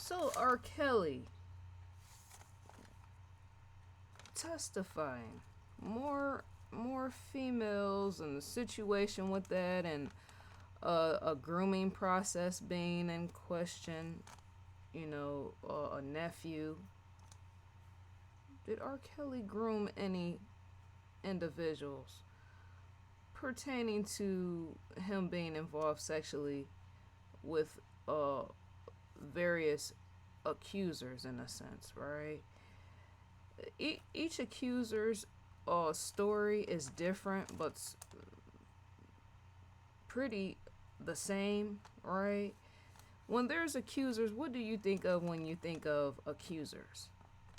So R. Kelly testifying more females and the situation with that, and a grooming process being in question. A nephew. Did R. Kelly groom any individuals pertaining to him being involved sexually with various accusers, in a sense, right? Each accuser's story is different, but pretty the same, right? When there's accusers, what do you think of when you think of accusers?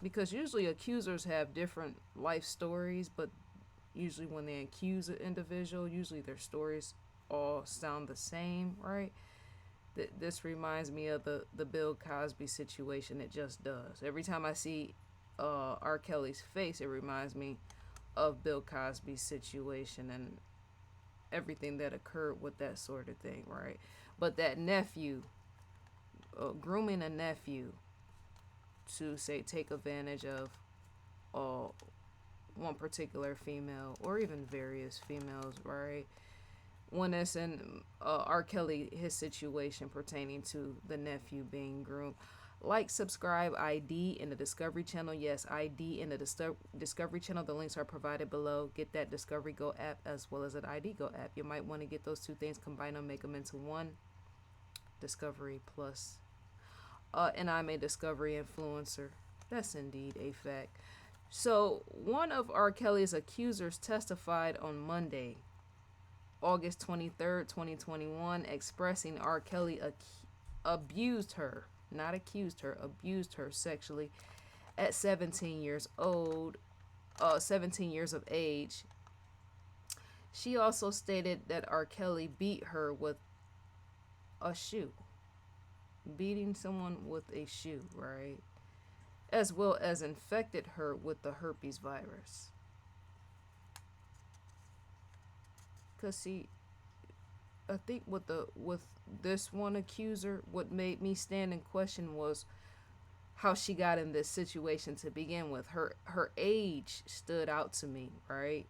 Because usually accusers have different life stories, but usually when they accuse an individual, usually their stories all sound the same, right? This reminds me of the Bill Cosby situation. It just does. Every time I see R. Kelly's face, it reminds me of Bill Cosby's situation and everything that occurred with that sort of thing, right? But that nephew, grooming a nephew to say take advantage of uh, one particular female or even various females, right? When it's in R. Kelly, his situation pertaining to the nephew being groomed. Like, subscribe, ID in the Discovery Channel. Yes, ID in the Discovery Channel. The links are provided below. Get that Discovery Go app as well as an ID Go app. You might want to get those two things, combine them, make them into one. Discovery Plus. And I'm a Discovery influencer. That's indeed a fact. So, one of R. Kelly's accusers testified on Monday, August 23rd, 2021, expressing R. Kelly abused her, not accused her, abused her sexually at 17 years old, 17 years of age. She also stated that R. Kelly beat her with a shoe. Beating someone with a shoe, right? As well as infected her with the herpes virus. Cause see, I think with this one accuser, what made me stand in question was how she got in this situation to begin with. Her age stood out to me, right?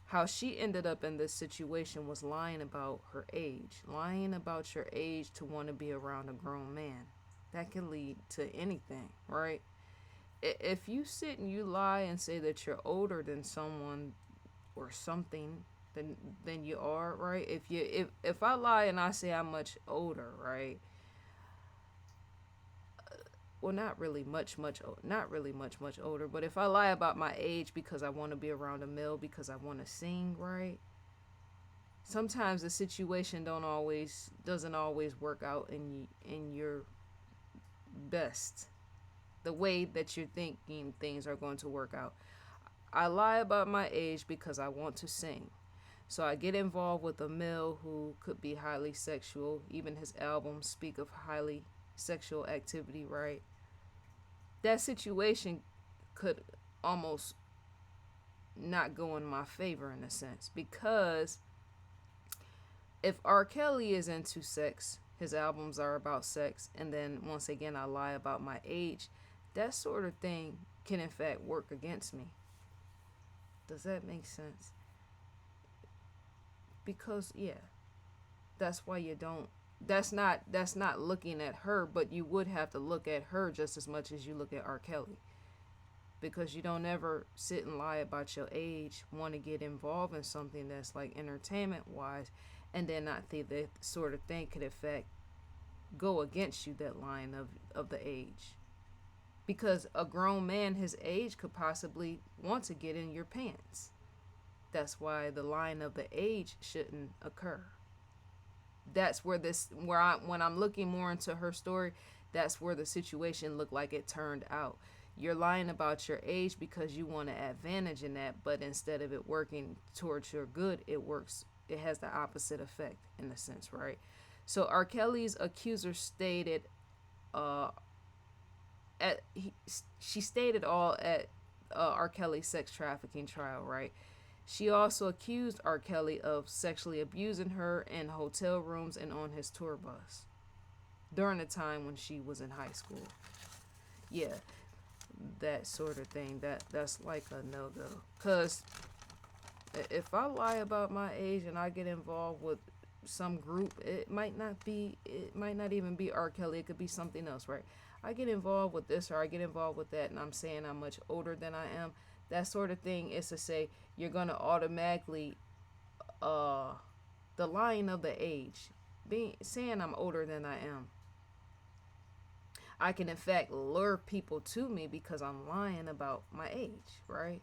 How she ended up in this situation was lying about her age. Lying about your age to want to be around a grown man. That can lead to anything, right? If you sit and you lie and say that you're older than someone or something than you are, right? If I lie and I say I'm much older, right? Well, not really not really much older, but if I lie about my age because I want to be around a male because I want to sing, right? Sometimes the situation doesn't always work out in your best, the way that you're thinking things are going to work out. I lie about my age because I want to sing. So I get involved with a male who could be highly sexual. Even his albums speak of highly sexual activity, right? That situation could almost not go in my favor in a sense, because if R. Kelly is into sex, his albums are about sex, and then once again I lie about my age, that sort of thing can in fact work against me. Does that make sense? Because yeah, that's why you don't that's not looking at her, but you would have to look at her just as much as you look at R. Kelly. Because you don't ever sit and lie about your age, want to get involved in something that's like entertainment wise, and then not think that sort of thing could affect go against you, that line of the age. Because a grown man his age could possibly want to get in your pants. That's why the line of the age shouldn't occur. That's where when I'm looking more into her story, that's where the situation looked like it turned out. You're lying about your age because you want an advantage in that, but instead of it working towards your good, it has the opposite effect in a sense, right? So R. Kelly's accuser stated she stated all at R. Kelly's sex trafficking trial, right? She also accused R. Kelly of sexually abusing her in hotel rooms and on his tour bus. during the time when she was in high school. Yeah, that sort of thing. That's like a no-go. Cause if I lie about my age and I get involved with some group, it might not even be R. Kelly. It could be something else, right? I get involved with this or I get involved with that, and I'm saying I'm much older than I am. That sort of thing is to say you're gonna automatically uh the lying of the age, being saying I'm older than I am. I can in fact lure people to me because I'm lying about my age, right?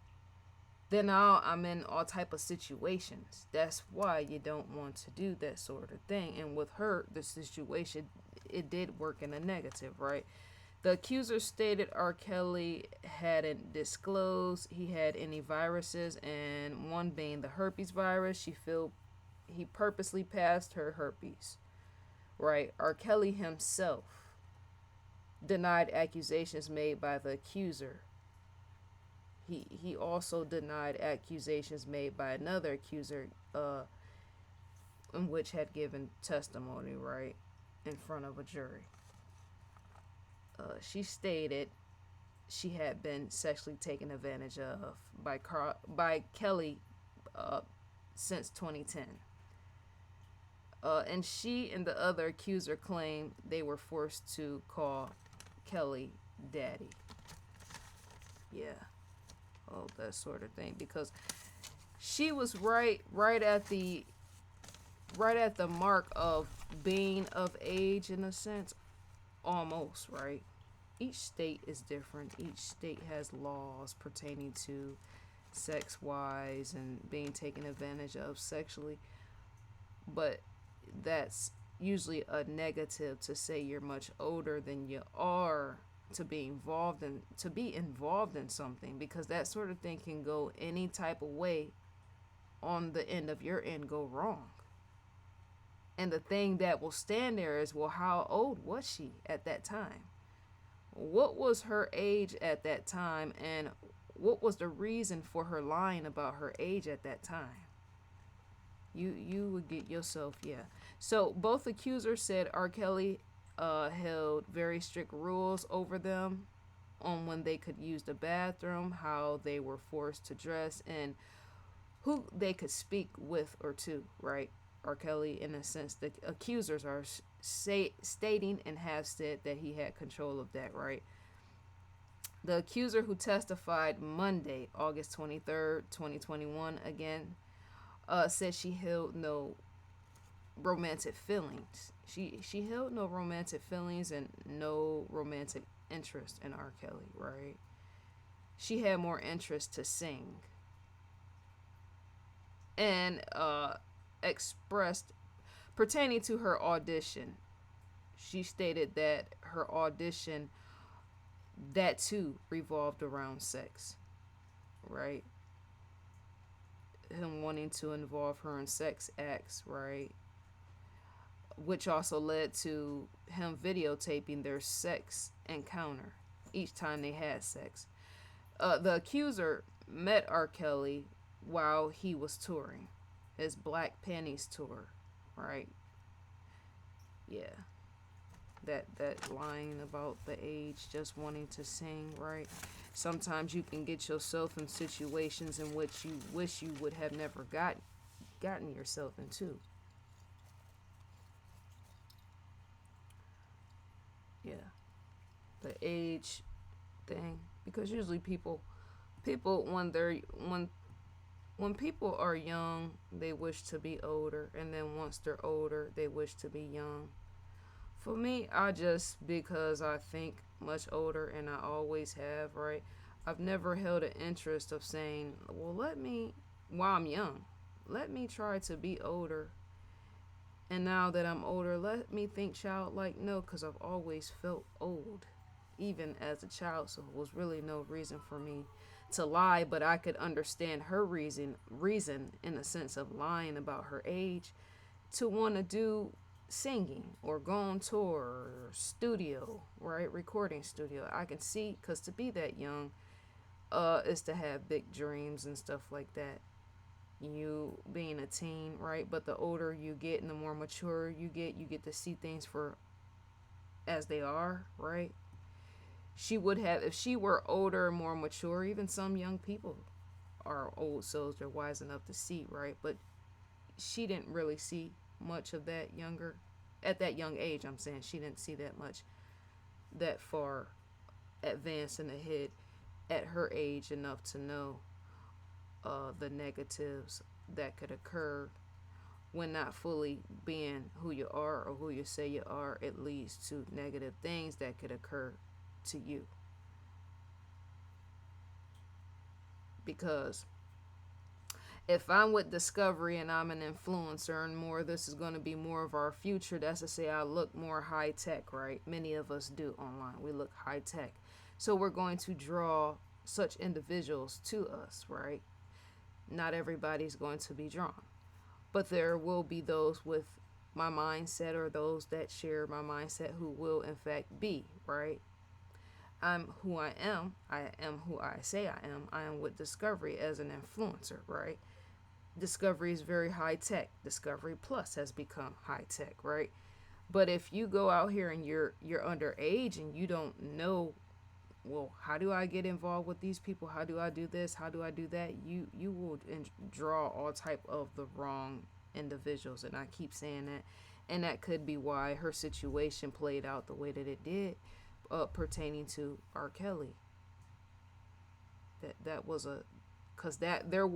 Then I'm in all type of situations. That's why you don't want to do that sort of thing. And with her, the situation, it did work in a negative, right? The accuser stated R. Kelly hadn't disclosed he had any viruses, and one being the herpes virus. She felt he purposely passed her herpes, right? R. Kelly himself denied accusations made by the accuser. He also denied accusations made by another accuser, in which had given testimony, right, in front of a jury. She stated she had been sexually taken advantage of by Kelly since 2010. And she and the other accuser claimed they were forced to call Kelly daddy. Yeah. Oh, that sort of thing, because she was right at the mark of being of age in a sense, almost, right? Each state is different. Each state has laws pertaining to sex wise and being taken advantage of sexually, but that's usually a negative to say you're much older than you are to be involved in something, because that sort of thing can go any type of way on the end of your end, go wrong. And the thing that will stand there is, well, how old was she at that time? What was her age at that time, and what was the reason for her lying about her age at that time? You would get yourself, yeah. So both accusers said R. Kelly held very strict rules over them on when they could use the bathroom, how they were forced to dress, and who they could speak with or to, right? R. Kelly, in a sense, the accusers are stating and have said that he had control of that, right? The accuser who testified Monday, August 23rd, 2021, again, said she held no romantic feelings. She held no romantic feelings and no romantic interest in R. Kelly, right? She had more interest to sing. And expressed pertaining to her audition. She stated that her audition, that too, revolved around sex, right? Him wanting to involve her in sex acts, right? Which also led to him videotaping their sex encounter each time they had sex. The accuser met R. Kelly while he was touring his Black Panties tour, right? Yeah. That lying about the age, just wanting to sing, right? Sometimes you can get yourself in situations in which you wish you would have never gotten yourself into. Yeah. The age thing, because usually people when people are young, they wish to be older, and then once they're older, they wish to be young. For me, because I think much older, and I always have, right? I've never held an interest of saying, well, while I'm young, let me try to be older. And now that I'm older, let me think childlike. No, because I've always felt old, even as a child, so it was really no reason for me to lie, but I could understand her reason in the sense of lying about her age to want to do singing or go on tour or studio, right? Recording studio. I can see, because to be that young is to have big dreams and stuff like that. You being a teen, right? But the older you get and the more mature you get to see things for as they are, right? She would have, if she were older, more mature, even some young people are old souls, they're wise enough to see, right? But she didn't really see much of that younger, at that young age, I'm saying. She didn't see that much, that far advanced and ahead at her age enough to know the negatives that could occur when not fully being who you are or who you say you are. It leads to negative things that could occur to you. Because if I'm with Discovery and I'm an influencer and more, this is going to be more of our future. That's to say, I look more high tech, right? Many of us do online. We look high tech. So we're going to draw such individuals to us, right? Not everybody's going to be drawn, but there will be those with my mindset or those that share my mindset who will, in fact, be, right? I'm who I am. I am who I say I am. I am with Discovery as an influencer, right? Discovery is very high tech. Discovery Plus has become high tech, right? But if you go out here and you're underage and you don't know, well, how do I get involved with these people? How do I do this? How do I do that? You will draw all type of the wrong individuals, and I keep saying that, and that could be why her situation played out the way that it did, pertaining to R. Kelly. That was a, cause that there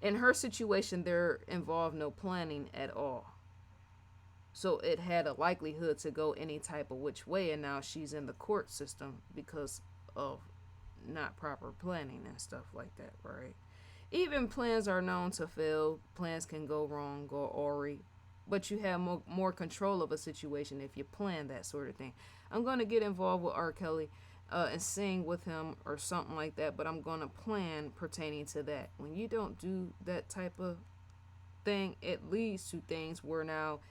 in her situation there involved no planning at all. So it had a likelihood to go any type of which way, and now she's in the court system because of not proper planning and stuff like that, right? Even plans are known to fail. Plans can go wrong, go awry, but you have more control of a situation if you plan that sort of thing. I'm going to get involved with R. Kelly and sing with him or something like that, but I'm going to plan pertaining to that. When you don't do that type of thing, it leads to things where now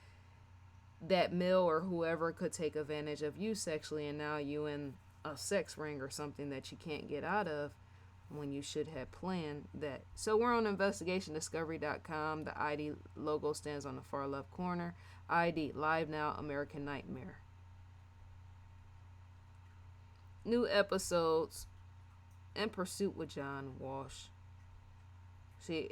that male or whoever could take advantage of you sexually, and now you in a sex ring or something that you can't get out of when you should have planned that. So we're on investigationdiscovery.com. The ID logo stands on the far left corner. ID, Live Now, American Nightmare. New episodes, In Pursuit with John Walsh. See,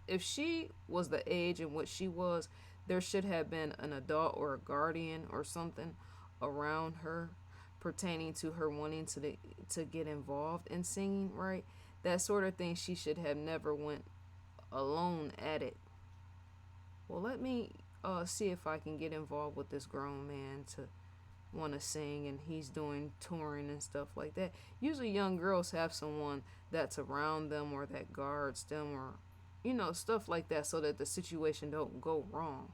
if she was the age in which she was, there should have been an adult or a guardian or something around her pertaining to her wanting to get involved in singing, right? That sort of thing. She should have never went alone at it. Well, let me see if I can get involved with this grown man to want to sing, and he's doing touring and stuff like that. Usually young girls have someone that's around them or that guards them, or stuff like that, so that the situation don't go wrong.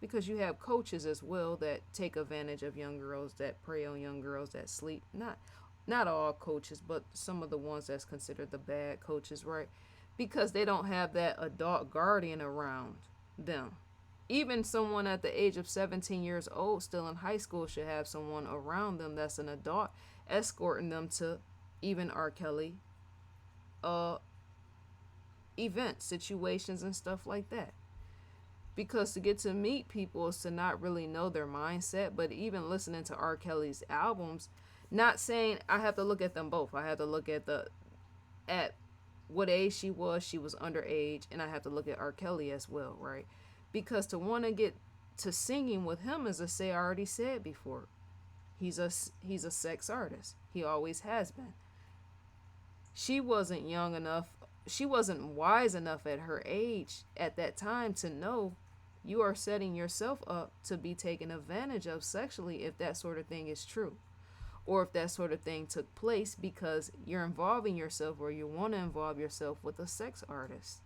Because you have coaches as well that take advantage of young girls, that prey on young girls that sleep. Not all coaches, but some of the ones that's considered the bad coaches, right? Because they don't have that adult guardian around them. Even someone at the age of 17 years old, still in high school, should have someone around them that's an adult escorting them to even R. Kelly events, situations, and stuff like that. Because to get to meet people is to not really know their mindset. But even listening to R. Kelly's albums, not saying I have to look at them both. I have to look at what age she was underage, and I have to look at R. Kelly as well, right? Because to want to get to singing with him, as I say, I already said before, he's a sex artist. He always has been. She wasn't young enough. She wasn't wise enough at her age at that time to know you are setting yourself up to be taken advantage of sexually if that sort of thing is true. Or if that sort of thing took place because you're involving yourself or you want to involve yourself with a sex artist.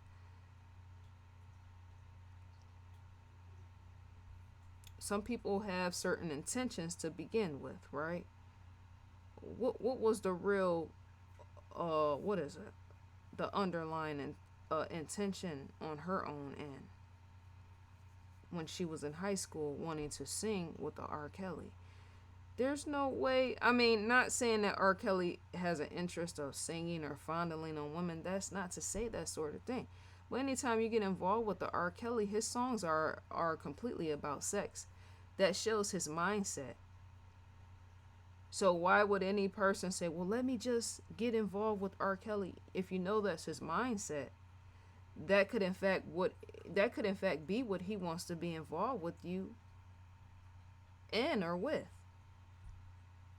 Some people have certain intentions to begin with, right? What was the real, what is it? The underlying intention on her own end when she was in high school wanting to sing with the R. Kelly. There's no way, I mean, not saying that R. Kelly has an interest of singing or fondling on women. That's not to say that sort of thing. But anytime you get involved with the R. Kelly, his songs are completely about sex. That shows his mindset. So why would any person say, well, let me just get involved with R. Kelly? If you know that's his mindset, that could in fact be what he wants to be involved with you in or with.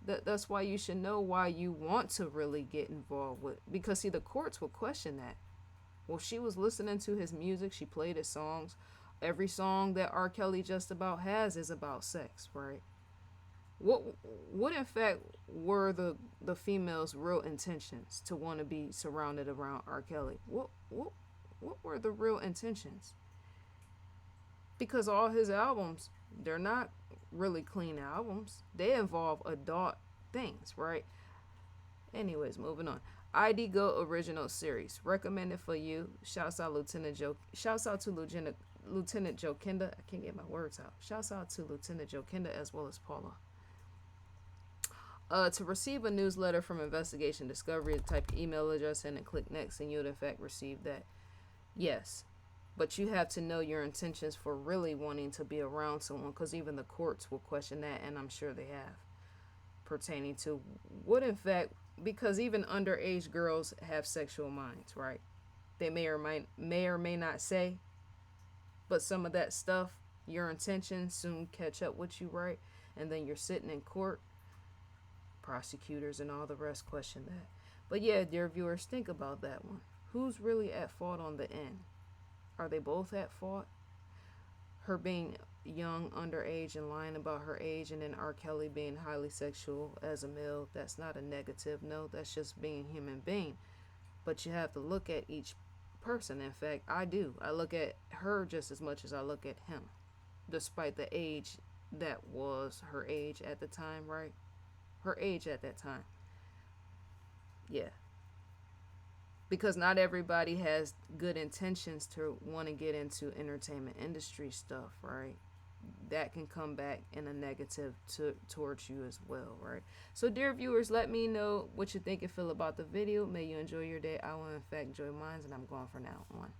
That's why you should know why you want to really get involved with, because see, the courts will question that. Well, she was listening to his music, she played his songs. Every song that R. Kelly just about has is about sex, right? What in fact were the female's real intentions to want to be surrounded around R. Kelly? What were the real intentions? Because all his albums, they're not really clean albums. They involve adult things, right? Anyways, moving on. ID Go Original Series recommended for you. Shouts out Lieutenant Joe. Shouts out to Lieutenant Joe Kenda. I can't get my words out. Shouts out to Lieutenant Joe Kenda as well as Paula. To receive a newsletter from Investigation Discovery, type your email address in and click next, and you'll in fact receive that. Yes, but you have to know your intentions for really wanting to be around someone, because even the courts will question that, and I'm sure they have, pertaining to what in fact, because even underage girls have sexual minds, right? They may or may not say, but some of that stuff, your intentions soon catch up with you, right? And then you're sitting in court. Prosecutors and all the rest question that. But yeah, dear viewers, think about that one. Who's really at fault on the end? Are they both at fault? Her being young, underage, and lying about her age, and then R. Kelly being highly sexual as a male. That's not a negative. No, that's just being human being. But you have to look at each person. In fact, I do. I look at her just as much as I look at him, despite the age that was her age at the time, right? Her age at that time. Yeah. Because not everybody has good intentions to want to get into entertainment industry stuff, right? That can come back in a negative towards you as well, right? So, dear viewers, let me know what you think and feel about the video. May you enjoy your day. I will, in fact, enjoy mine, and I'm going for now. On.